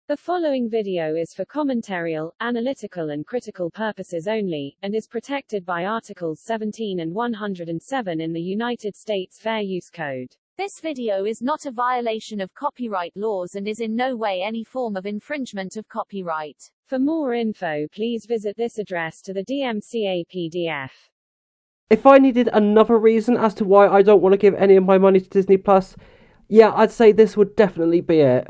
The following video is for commentarial, analytical and critical purposes only, and is protected by Articles 17 and 107 in the United States Fair Use Code. This video is not a violation of copyright laws and is in no way any form of infringement of copyright. For more info, please visit this address to the DMCA PDF. If I needed another reason as to why I don't want to give any of my money to Disney Plus, yeah, I'd say this would definitely be it.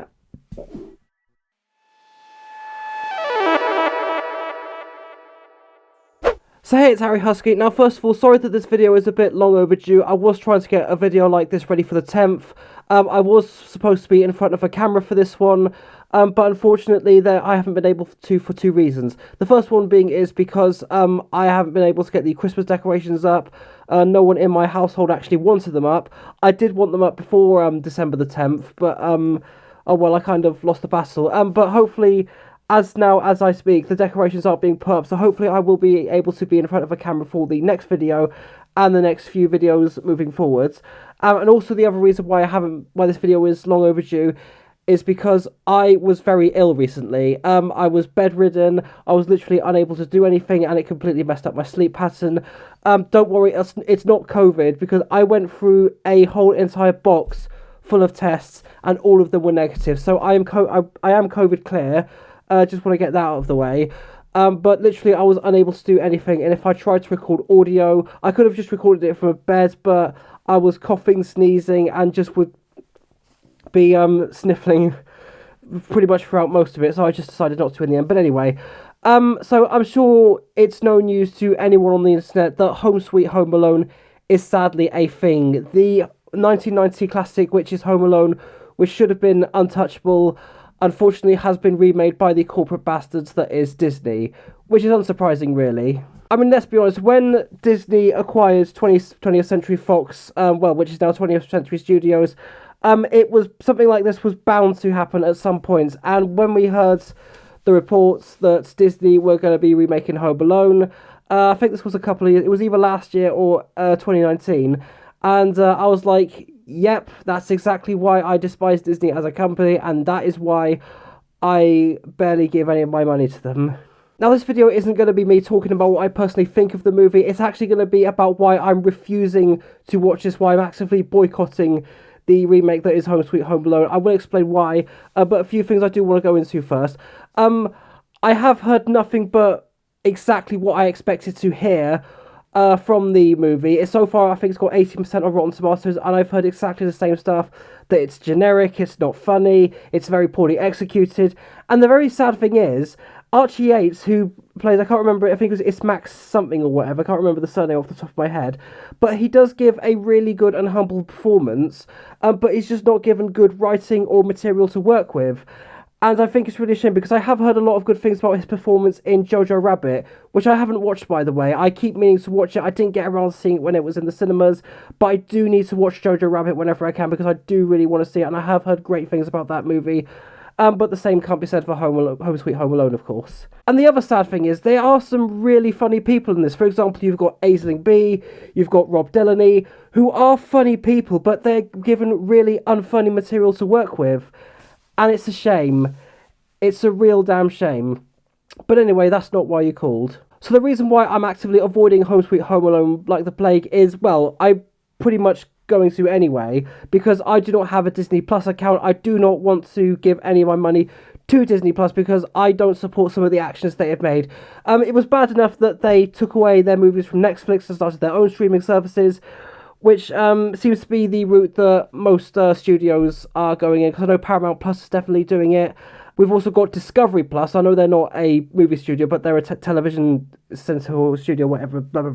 So hey, it's Harry Husky. Now first of all, sorry that this video is a bit long overdue. I was trying to get a video like this ready for the 10th. I was supposed to be in front of a camera for this one, but unfortunately I haven't been able to for two reasons. The first one being is because I haven't been able to get the Christmas decorations up. No one in my household actually wanted them up. I did want them up before December the 10th, but oh well, I kind of lost the battle. But hopefully, as I speak, the decorations are being put up, so hopefully I will be able to be in front of a camera for the next video and the next few videos moving forwards. And also the other reason why this video is long overdue is because I was very ill recently. I was bedridden, I was literally unable to do anything, and it completely messed up my sleep pattern. Don't worry, it's not COVID, because I went through a whole entire box full of tests, and all of them were negative. So I am COVID clear. Just want to get that out of the way. But literally I was unable to do anything, and if I tried to record audio, I could have just recorded it from a bed, but I was coughing, sneezing, and just would be sniffling pretty much throughout most of it, so I just decided not to in the end. But anyway, so I'm sure it's no news to anyone on the internet that Home Sweet Home Alone is sadly a thing. The 1990 classic, which is Home Alone, which should have been untouchable, unfortunately has been remade by the corporate bastards that is Disney, which is unsurprising really. I mean, let's be honest, when Disney acquires 20th Century Fox, which is now 20th Century Studios, it was something like this was bound to happen at some point. And when we heard the reports that Disney were going to be remaking Home Alone, I think this was a couple of years, it was either last year or 2019, and I was like, yep, that's exactly why I despise Disney as a company, and that is why I barely give any of my money to them. Now, this video isn't going to be me talking about what I personally think of the movie. It's actually going to be about why I'm refusing to watch this, why I'm actively boycotting the remake that is Home Sweet Home Alone. I will explain why, but a few things I do want to go into first. I have heard nothing but exactly what I expected to hear from the movie. So far, I think it's got 80% on Rotten Tomatoes, and I've heard exactly the same stuff, that it's generic, it's not funny, it's very poorly executed, and the very sad thing is, Archie Yates, who plays, I can't remember, I think it's Max something or whatever, I can't remember the surname off the top of my head, but he does give a really good and humble performance, but he's just not given good writing or material to work with. And I think it's really a shame, because I have heard a lot of good things about his performance in Jojo Rabbit, which I haven't watched, by the way. I keep meaning to watch it. I didn't get around to seeing it when it was in the cinemas, but I do need to watch Jojo Rabbit whenever I can, because I do really want to see it, and I have heard great things about that movie. But the same can't be said for Home Sweet Home Alone, of course. And the other sad thing is, there are some really funny people in this. For example, you've got Aisling Bea, you've got Rob Delaney, who are funny people, but they're given really unfunny material to work with. And it's a shame. It's a real damn shame. But anyway, that's not why you're called. So the reason why I'm actively avoiding Home Sweet Home Alone like the plague is, well, I'm pretty much going to anyway, because I do not have a Disney Plus account. I do not want to give any of my money to Disney Plus, because I don't support some of the actions they have made. It was bad enough that they took away their movies from Netflix and started their own streaming services, which seems to be the route that most studios are going in, because I know Paramount Plus is definitely doing it. We've also got Discovery Plus. I know they're not a movie studio, but they're a television center or studio, whatever, blah, blah,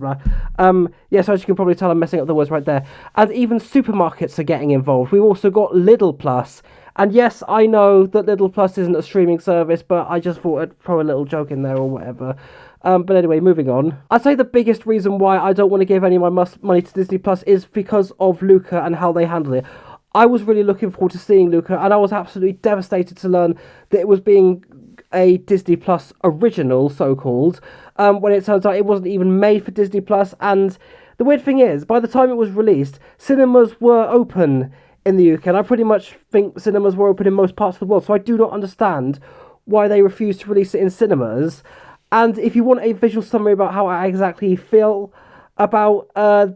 blah. Yeah, so as you can probably tell, I'm messing up the words right there. And even supermarkets are getting involved. We've also got Lidl Plus. And yes, I know that Lidl Plus isn't a streaming service, but I just thought I'd throw a little joke in there or whatever. But anyway, moving on. I'd say the biggest reason why I don't want to give any of my money to Disney Plus is because of Luca and how they handle it. I was really looking forward to seeing Luca, and I was absolutely devastated to learn that it was being a Disney Plus original, so-called, when it turns out it wasn't even made for Disney Plus. And the weird thing is, by the time it was released, cinemas were open in the UK, and I pretty much think cinemas were open in most parts of the world, so I do not understand why they refuse to release it in cinemas. And if you want a visual summary about how I exactly feel about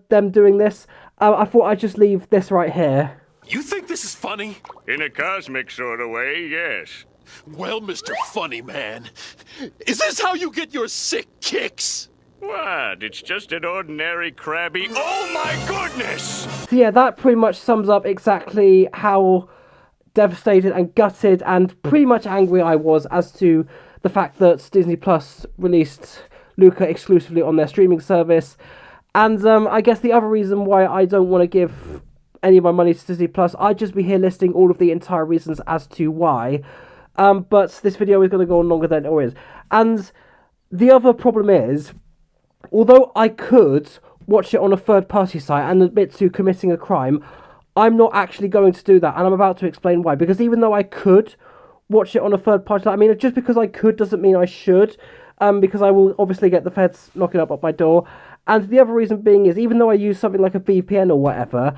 them doing this, I thought I'd just leave this right here. You think this is funny? In a cosmic sort of way, yes. Well, Mr. Funny Man, is this how you get your sick kicks? What? It's just an ordinary crabby... Oh my goodness! So yeah, that pretty much sums up exactly how devastated and gutted and pretty much angry I was as to the fact that Disney Plus released Luca exclusively on their streaming service. And I guess the other reason why I don't want to give any of my money to Disney Plus, I'd just be here listing all of the entire reasons as to why. But this video is going to go on longer than it is. And the other problem is, although I could watch it on a third-party site and admit to committing a crime, I'm not actually going to do that, and I'm about to explain why. Because even though I could watch it on a third-party site, I mean, just because I could doesn't mean I should, because I will obviously get the feds knocking up at my door. And the other reason being is, even though I use something like a VPN or whatever,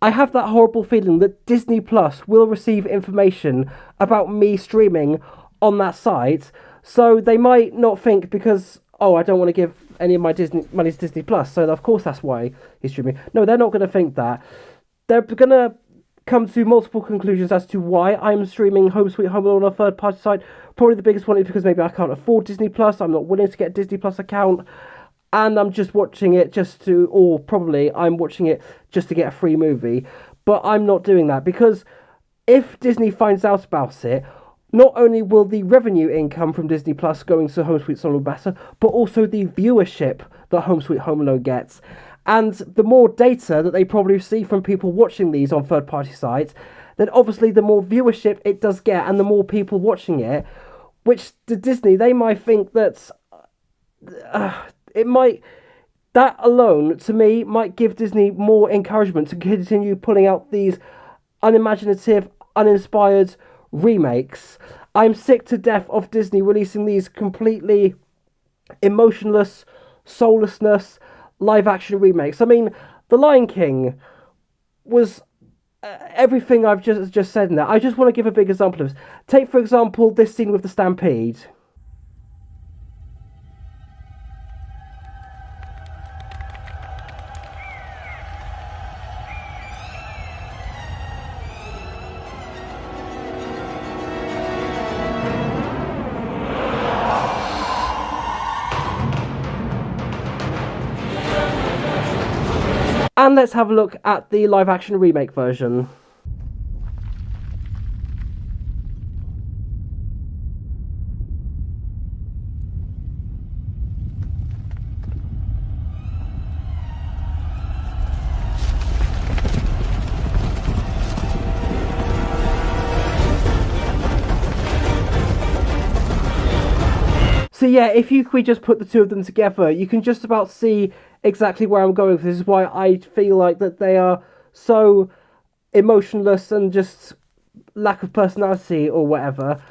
I have that horrible feeling that Disney Plus will receive information about me streaming on that site, so they might not think because, oh, I don't want to give any of my money to Disney Plus, so of course that's why he's streaming. No, they're not going to think that. They're going to come to multiple conclusions as to why I'm streaming Home Sweet Home Alone on a third-party site. Probably the biggest one is because maybe I can't afford Disney Plus, I'm not willing to get a Disney Plus account, and I'm just watching it or probably I'm watching it just to get a free movie. But I'm not doing that, because if Disney finds out about it, not only will the revenue income from Disney Plus going to Home Sweet Home Alone better, but also the viewership that Home Sweet Home Alone gets. And the more data that they probably see from people watching these on third-party sites, then obviously the more viewership it does get and the more people watching it, which to Disney, they might think that that alone, to me, might give Disney more encouragement to continue pulling out these unimaginative, uninspired remakes. I'm sick to death of Disney releasing these completely emotionless, soullessness live-action remakes. I mean, The Lion King was everything I've just said in that. I just want to give a big example of this. Take, for example, this scene with the stampede. And let's have a look at the live-action remake version. So yeah, if we just put the two of them together, you can just about see exactly where I'm going. This is why I feel like that they are so emotionless and just lack of personality or whatever.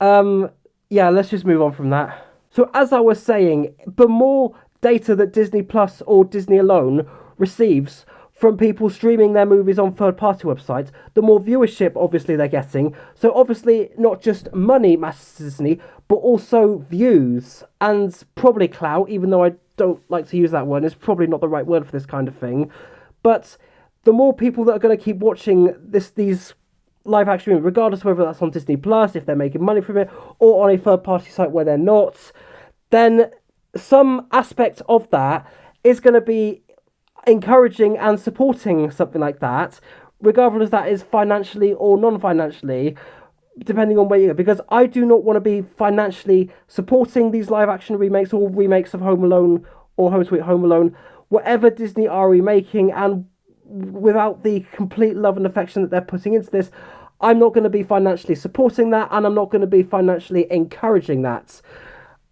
Yeah, let's just move on from that. So as I was saying, the more data that Disney Plus or Disney alone receives from people streaming their movies on third-party websites, the more viewership obviously they're getting. So obviously not just money matters to Disney, but also views and probably clout, even though I don't like to use that word. It's probably not the right word for this kind of thing. But the more people that are going to keep watching these live action movies, regardless of whether that's on Disney Plus, if they're making money from it, or on a third-party site where they're not, then some aspect of that is going to be encouraging and supporting something like that, regardless if that is financially or non-financially, depending on where you go. Because I do not want to be financially supporting these live-action remakes or remakes of Home Alone or Home Sweet Home Alone, whatever Disney are remaking, and without the complete love and affection that they're putting into this, I'm not going to be financially supporting that, and I'm not going to be financially encouraging that.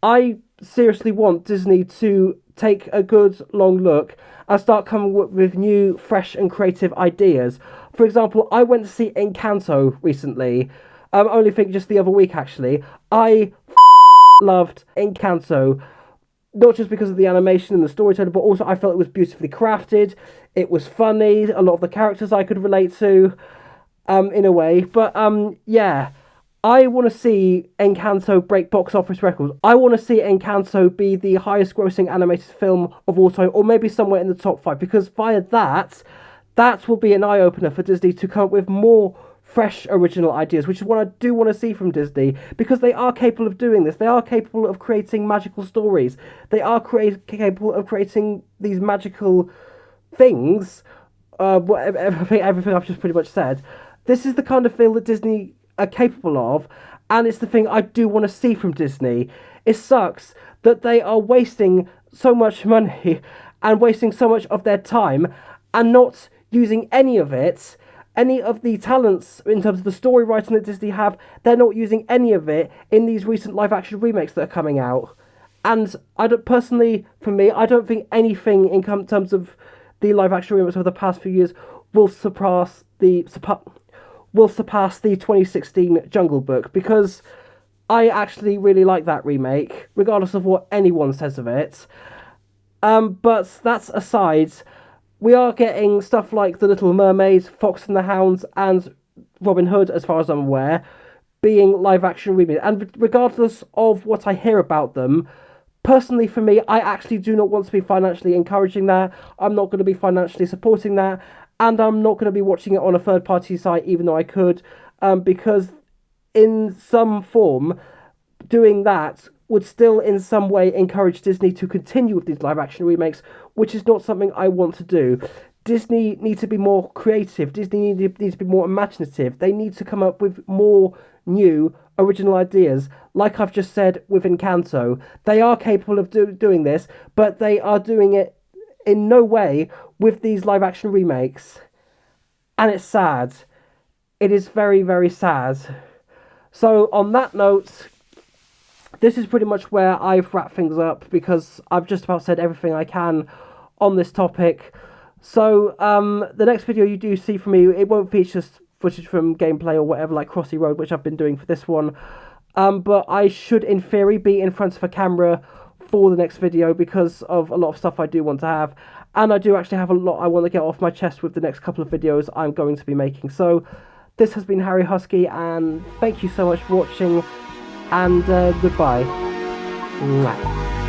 I seriously want Disney to take a good long look and start coming with new, fresh and creative ideas. For example, I went to see Encanto recently. Only think just the other week actually. I loved Encanto. not just because of the animation and the storytelling, but also I felt it was beautifully crafted. It was funny. A lot of the characters I could relate to, in a way. But yeah, I want to see Encanto break box office records. I want to see Encanto be the highest grossing animated film of all time, or maybe somewhere in the top 5, because via that will be an eye opener for Disney to come up with more fresh original ideas, which is what I do want to see from Disney, because they are capable of doing this. They are capable of creating magical stories. They are capable of creating these magical things. Everything I've just pretty much said. This is the kind of feel that Disney are capable of, and it's the thing I do want to see from Disney. It sucks that they are wasting so much money and wasting so much of their time and not using any of it. Any of the talents in terms of the story writing that Disney have, they're not using any of it in these recent live-action remakes that are coming out. And personally, for me, I don't think anything in terms of the live-action remakes of the past few years will surpass the 2016 Jungle Book, because I actually really like that remake, regardless of what anyone says of it. But that's aside, we are getting stuff like The Little Mermaid, Fox and the Hounds, and Robin Hood, as far as I'm aware, being live-action remakes. And regardless of what I hear about them, personally for me, I actually do not want to be financially encouraging that. I'm not going to be financially supporting that. And I'm not going to be watching it on a third-party site, even though I could, because in some form, doing that would still in some way encourage Disney to continue with these live-action remakes, which is not something I want to do. Disney needs to be more creative. Disney needs to be more imaginative. They need to come up with more new, original ideas. Like I've just said with Encanto, they are capable of doing this, but they are doing it in no way with these live-action remakes. And it's sad. It is very, very sad. So on that note, this is pretty much where I've wrapped things up, because I've just about said everything I can on this topic. So the next video you do see from me, it won't feature footage from gameplay or whatever like Crossy Road, which I've been doing for this one. But I should, in theory, be in front of a camera for the next video because of a lot of stuff I do want to have. And I do actually have a lot I want to get off my chest with the next couple of videos I'm going to be making. So this has been Harry Husky, and thank you so much for watching. And goodbye. Mwah.